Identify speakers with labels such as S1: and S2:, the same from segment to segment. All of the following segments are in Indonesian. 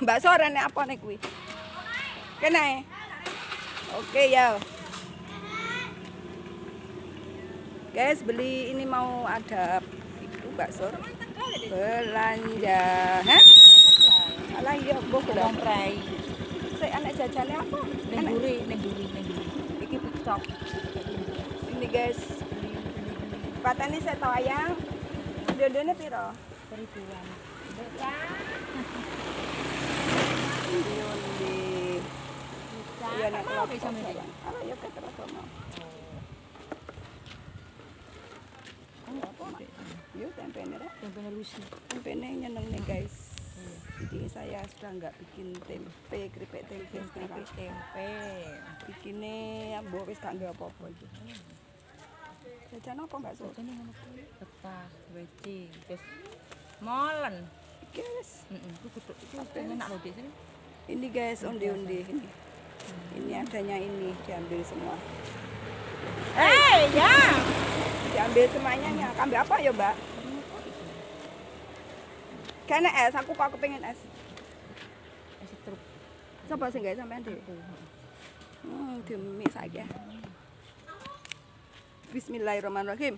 S1: bakso rene apa nih kuwi? Kene. Oke ya. Guys, beli ini mau ada itu bakso. Belanja. Hah? Alah iya, mbok belum
S2: Prai.
S1: Sik anak jajane apa?
S2: Ning guri. Iki TikTok.
S1: Ini guys. Patane saya tahu ayang. Dodone piro?
S2: 1000-an.
S1: Iya nek
S2: Mau bisa milih.
S1: Ala ya keterus ono. Yo tempene rek.
S2: Tempenya lusi.
S1: Tempene nyeneng nih guys. Jadi saya sudah nggak bikin tempe, keripik tempe sekarang.
S2: Tempe.
S1: Bikinnya mbok wis gak nggawe apa-apa iki. Jajan apa mbak Sur?
S2: Ini ngono kuwi. Betas, weci, terus molen.
S1: Iki wis.
S2: Heeh, itu enak lho Dik sini.
S1: Ini guys undi-undi ini. Ini adanya ini diambil semua.
S2: Ya.
S1: Diambil semuanya ya. Ambil apa ya, Mbak? Kene es, aku kok pengen es.
S2: Es truk.
S1: Coba sing gawe sampean, Dik. Dimik saiki. Bismillahirrahmanirrahim.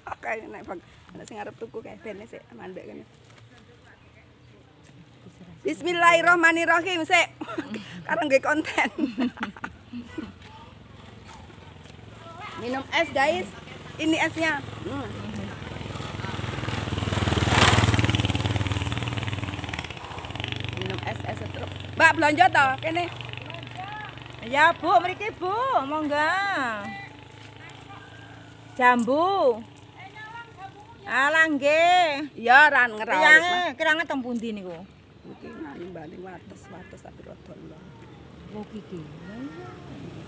S1: Oke, nek bang, ana sing arep tuku kae ben sik mandek kene. Bismillahirrahmanirrahim sik. Karo nggih konten. Minum es, guys. Ini esnya. Minum es terus. Mbak belanja to kene.
S2: Ya, Bu, mriki, Bu. Monggo. Jambu. Alah nggih.
S1: Ya ran ngerawis.
S2: Kirange teng pundi niku?
S1: Iki ngani mbalik wates tapi rada lho.
S2: Oh, iki.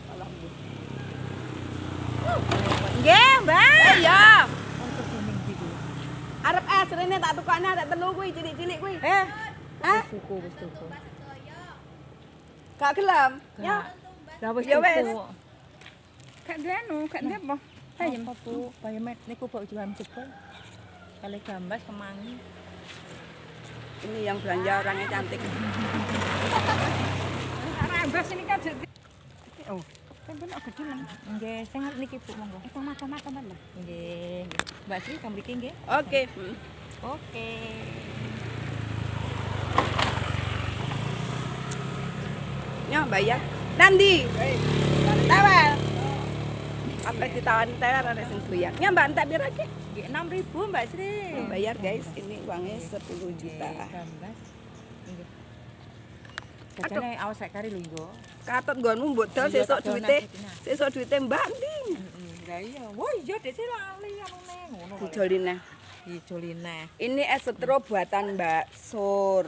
S1: Salah nggih.
S2: Nggih, Mbak.
S1: Ya.
S2: Untuk kuning iki.
S1: Arep es rene tak tukane ada telu kuwi cilik-cilik kuwi.
S2: Wis tuku.
S1: Gak gelem. Ya.
S2: Lah wis
S1: Ya wis.
S2: tuku.
S3: Kak Danu, Kak Depo.
S2: Bayem apa, Bu? Bayem niku kok jualan jebol. Kali gambas kemangi.
S1: Ini yang belanja orangnya cantik.
S3: Rambas ini kan jadi. Oh, tempe nak gede lah.
S2: Nggih, sing niki Bu monggo.
S3: Itu mata-mata mana?
S2: Nggih. Mbak Sri kan mriki nggih.
S1: Oke.
S2: Oke.
S1: Ya bayar. Nandi. Tawar. Apa ditawani tawar ada sing goyang. Ya Mbak entek piro iki?
S2: Nggih 6.000 Mbak Sri.
S1: Bayar guys, ini uangnya 10 juta.
S2: Gambas. Nggih. Jajane awas rek kari lho nggo.
S1: Katut nggonmu mbok dol sesuk duwite Mbak ndi?
S2: Lah iya. Wah, iya Dek sih lali anune ngono.
S1: Dijoline.
S2: Dijoline.
S1: Ini es setrup buatan Mbak Sur.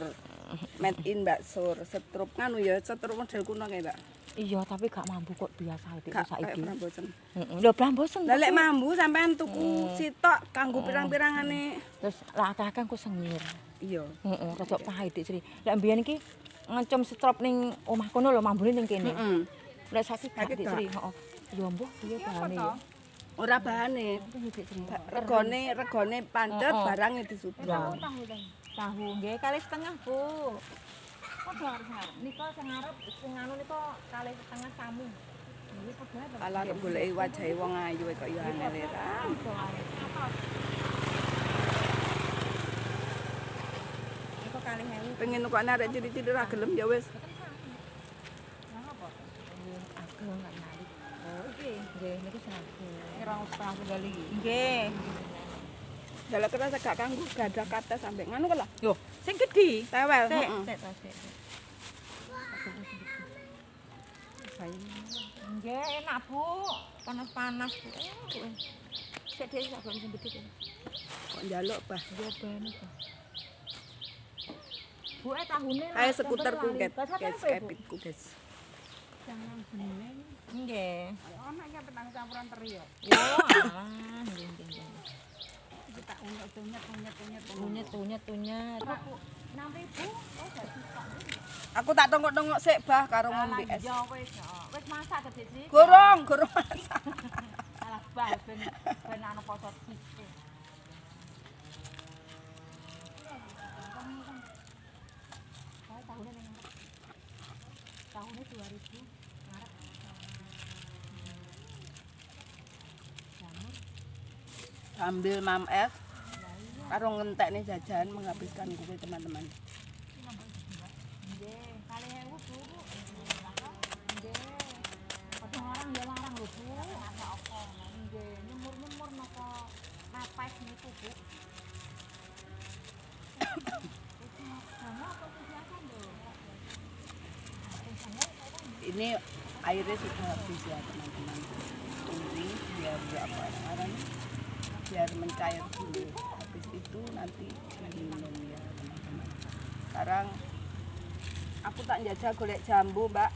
S1: Made in Mbak Sur. Setrup nganu ya, setrup model kuno kayak Mbak.
S2: Iya, tapi gak mampu kok biasa Dek
S1: Gak
S2: saiki.
S1: pernah bosen.
S2: Heeh, lho blambosen.
S1: Lah lek mambu sampean tuku sitok kanggo pirang-pirangane.
S2: Terus lah akeh-akeh ku sengir.
S1: Iya.
S2: Heeh, rada pahit Dik Sri. Lek mbiyen iki ngecom setrop ning omah kono lho mambune ning kene.
S1: Heeh.
S2: Lek saiki gak
S1: Saiki
S2: Dik
S1: gak.
S2: Sri, heeh. Ya mbuh piye bahane ya.
S1: Ora bahane.
S2: Dik Sri.
S1: Regane pancet barangnya disupro.
S2: Ya. Tahu nggih kali setengah, Bu. Kok harus ngarep? Nika sing ngarep sing anu nika kali setengah samu. Nggih padha.
S1: Ala arep goleki wajahe wong ayu kok ya angel ra.
S2: Nika kali 1000.
S1: Pengen nukokne arek cilik-cilik ra gelem ya wis.
S2: Ageng gak nyali. Oh, iki nggih niku sagu.
S3: Kira setengah kali.
S2: Nggih.
S1: Dalah kerasa gak kanggo gadah kata sampe nganu kok lah.
S2: Yo, sing gedhi.
S1: Tewel,
S2: Sik,
S1: heeh.
S2: sik. Nggih, enak, Bu. Panas-panas, Bu. Sik dhewe sak sing gedhe.
S1: Kok njaluk bah.
S2: Yo ben iki. Bu, tahune
S1: Ayo skuterku guys, kepitku guys.
S3: Jangan bening.
S2: Nggih.
S3: Ana iki petang campuran teri ya.
S2: Yo, alah, nggih.
S3: Kita unyet-unyet.
S2: Tunyet.
S3: 6.000. Oh, gak sisa.
S1: Aku tak tongok-tongok sik bah karo ngombe es.
S3: Ya wis, wis masak gede sih.
S1: Gorong masak.
S3: Alah bah ben anu poso sithik.
S1: sambil Mam F karo ngentekne jajan menghabiskan kue teman-teman.
S2: Nggih, 2000 Bu. Nggih. Kadang orang ya larang lho Bu. Ada apa? Nggih, nyemur-nyemur napa napes niku Bu. Sama apa biasa lho.
S1: Ini airnya sudah habis ya teman-teman. Tunggu biar apa namanya? Biar mencair dulu. Habis itu nanti diminum ya teman-teman. Sekarang aku tak jajal golek jambu, Mbak.